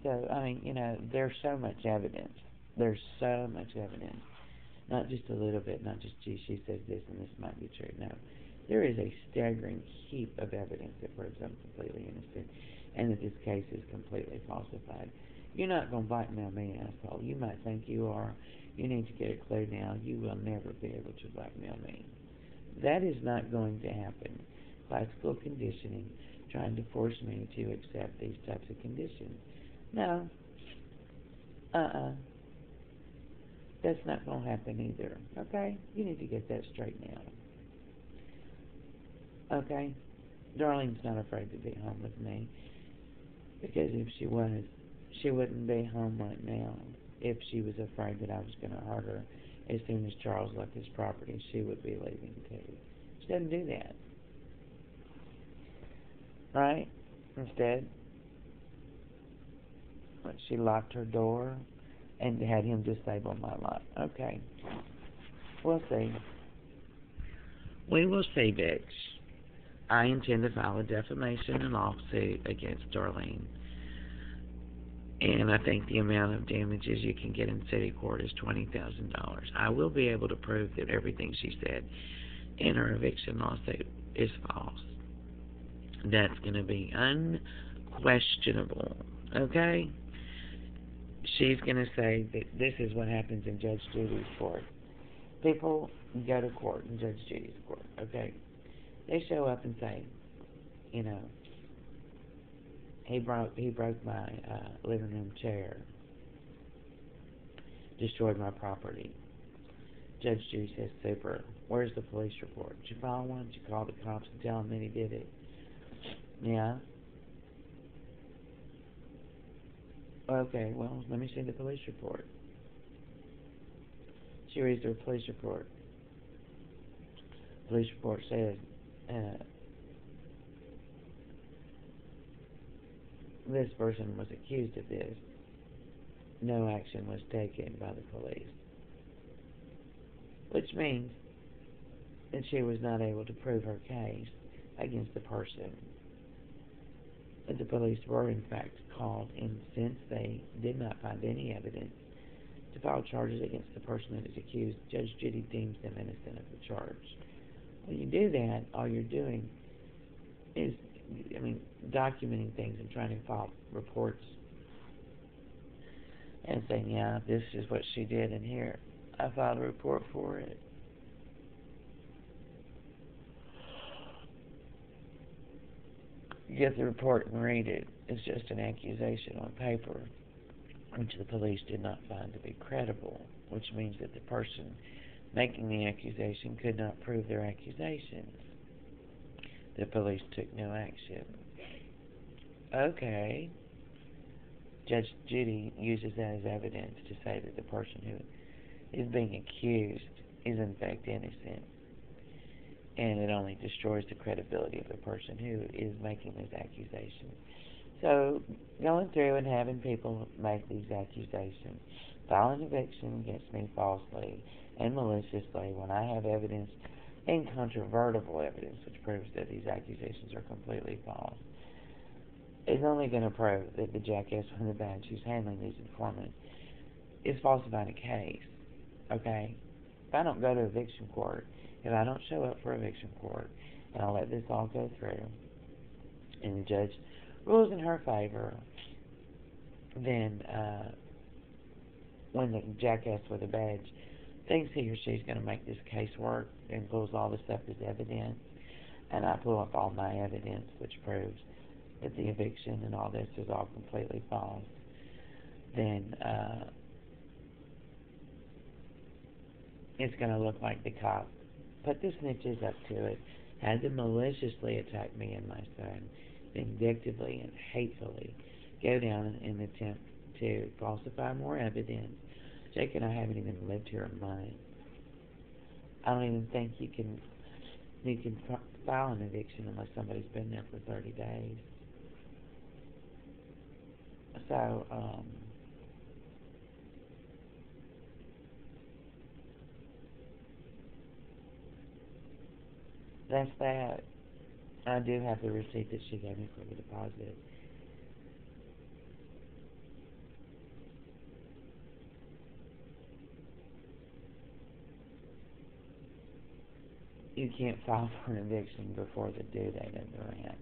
So, I mean, there's so much evidence. There's so much evidence. Not just a little bit, not just, gee, she says this and this might be true. No. There is a staggering heap of evidence that proves I'm completely innocent and that this case is completely falsified. You're not going to blackmail me, asshole. You might think you are. You need to get a clue now. You will never be able to blackmail me. That is not going to happen. Classical conditioning, trying to force me to accept these types of conditions. No. That's not going to happen either. Okay? You need to get that straight now. Okay? Darlene's not afraid to be home with me. Because if she was, she wouldn't be home right now. If she was afraid that I was going to hurt her as soon as Charles left his property, she would be leaving too. She doesn't do that. Right? Instead, she locked her door and had him disable my lock. Okay. We'll see. We will see, bitch. I intend to file a defamation and lawsuit against Darlene. And I think the amount of damages you can get in city court is $20,000. I will be able to prove that everything she said in her eviction lawsuit is false. That's going to be unquestionable. Okay? She's going to say that this is what happens in Judge Judy's court. People go to court in Judge Judy's court, okay? They show up and say, he broke my living room chair, destroyed my property. Judge Judy says, super. Where's the police report? Did you file one? Did you call the cops and tell them that he did it? Yeah. Okay, well, let me see the police report. She reads her police report. Police report says, this person was accused of this. No action was taken by the police. Which means that she was not able to prove her case against the person. But the police were in fact called, and since they did not find any evidence to file charges against the person that is accused, Judge Judy deems them innocent of the charge. When you do that, all you're doing is, documenting things and trying to file reports and saying, yeah, this is what she did, and here, I filed a report for it. You get the report and read it. It's just an accusation on paper, which the police did not find to be credible, which means that the person making the accusation could not prove their accusations. The police took no action. Okay. Judge Judy uses that as evidence to say that the person who is being accused is in fact innocent. And it only destroys the credibility of the person who is making this accusation. So, going through and having people make these accusations, file an eviction against me falsely and maliciously when I have evidence, incontrovertible evidence, which proves that these accusations are completely false, is only going to prove that the jackass from the badge who's handling these informants is falsifying a case. Okay? If I don't go to eviction court, if I don't show up for eviction court, and I'll let this all go through, and the judge rules in her favor, then when the jackass with a badge thinks he or she's going to make this case work and pulls all this up as evidence, and I pull up all my evidence which proves that the eviction and all this is all completely false, then it's going to look like the cop put the snitches up to it, had them maliciously attack me and my son, vindictively and hatefully go down in an attempt to falsify more evidence. Jake and I haven't even lived here a month. I don't even think you can file an eviction unless somebody's been there for 30 days. So, that's that. I do have the receipt that she gave me for the deposit. you can't file for an eviction before the due date of the rent.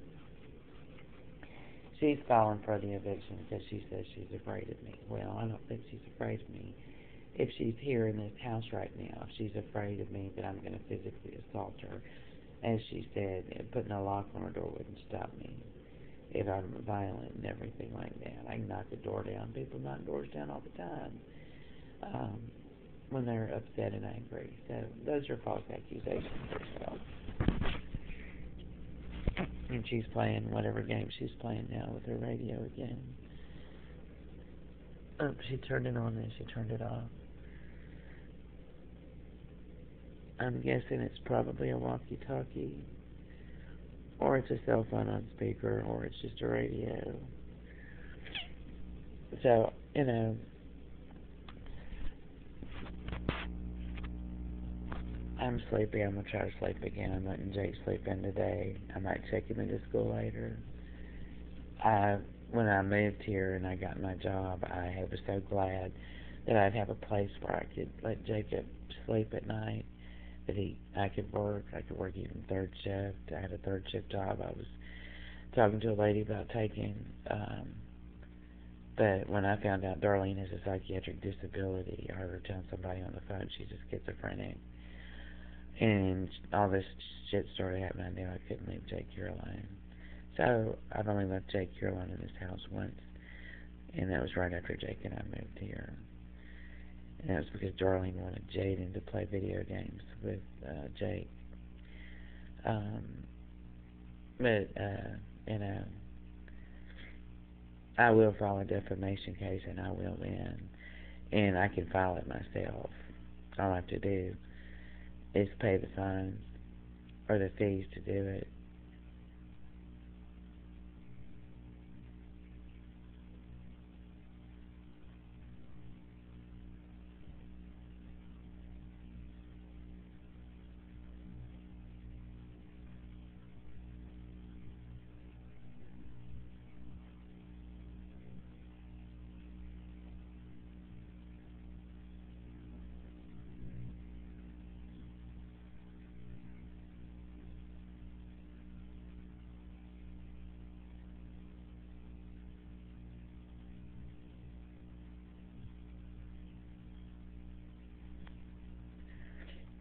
She's filing for the eviction because she says she's afraid of me. Well, I don't think she's afraid of me. If she's here in this house right now, if she's afraid of me that I'm going to physically assault her, as she said, putting a lock on her door wouldn't stop me if I'm violent and everything like that. I can knock the door down. People knock doors down all the time when they're upset and angry. So those are false accusations as well. And she's playing whatever game she's playing now with her radio again. Oh, she turned it on and she turned it off. I'm guessing it's probably a walkie-talkie, or it's a cell phone on speaker, or it's just a radio. So, I'm sleepy. I'm going to try to sleep again. I'm letting Jake sleep in today. I might take him into school later. When I moved here and I got my job, I was so glad that I'd have a place where I could let Jacob sleep at night, that I could work even third shift. I had a third shift job I was talking to a lady about taking, but when I found out Darlene has a psychiatric disability, I heard her telling somebody on the phone she's a schizophrenic, and all this shit started happening. I knew I couldn't leave Jake here alone. So I've only left Jake here alone in this house once, and that was right after Jake and I moved here. And that was because Darlene wanted Jaden to play video games with Jake. But I will file a defamation case, and I will win. And I can file it myself. All I have to do is pay the fines or the fees to do it.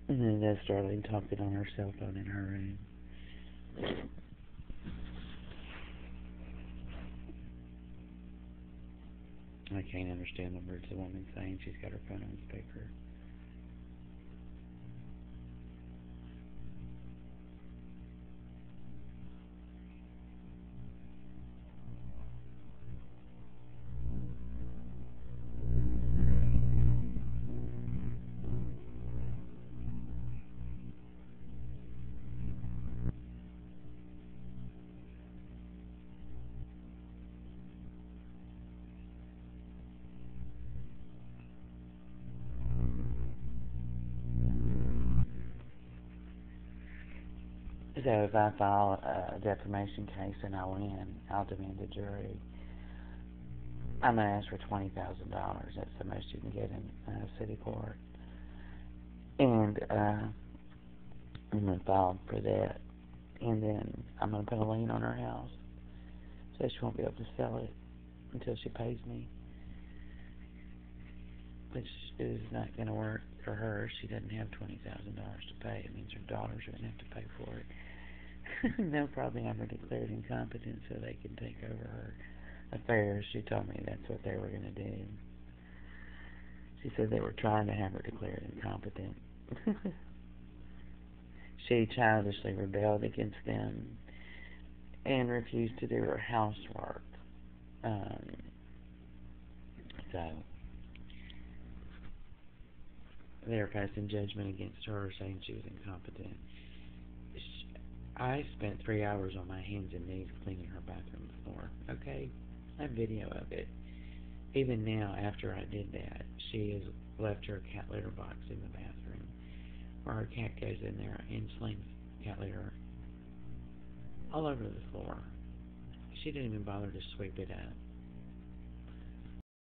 And then that's Darlene talking on her cell phone in her room. I can't understand the words the woman's saying. She's got her phone on speaker. So if I file a defamation case and I win, I'll demand a jury. I'm going to ask for $20,000. That's the most you can get in city court. And I'm going to file for that. And then I'm going to put a lien on her house, so she won't be able to sell it until she pays me. Which is not going to work for her. She doesn't have $20,000 to pay. It means her daughters are going to have to pay for it. They'll probably have her declared incompetent so they can take over her affairs. She told me that's what they were going to do. She said they were trying to have her declared incompetent. She childishly rebelled against them and refused to do her housework. So they're passing judgment against her, saying she was incompetent. I spent 3 hours on my hands and knees cleaning her bathroom floor. Okay? I have video of it. Even now, after I did that, she has left her cat litter box in the bathroom, where her cat goes in there and slings cat litter all over the floor. She didn't even bother to sweep it up.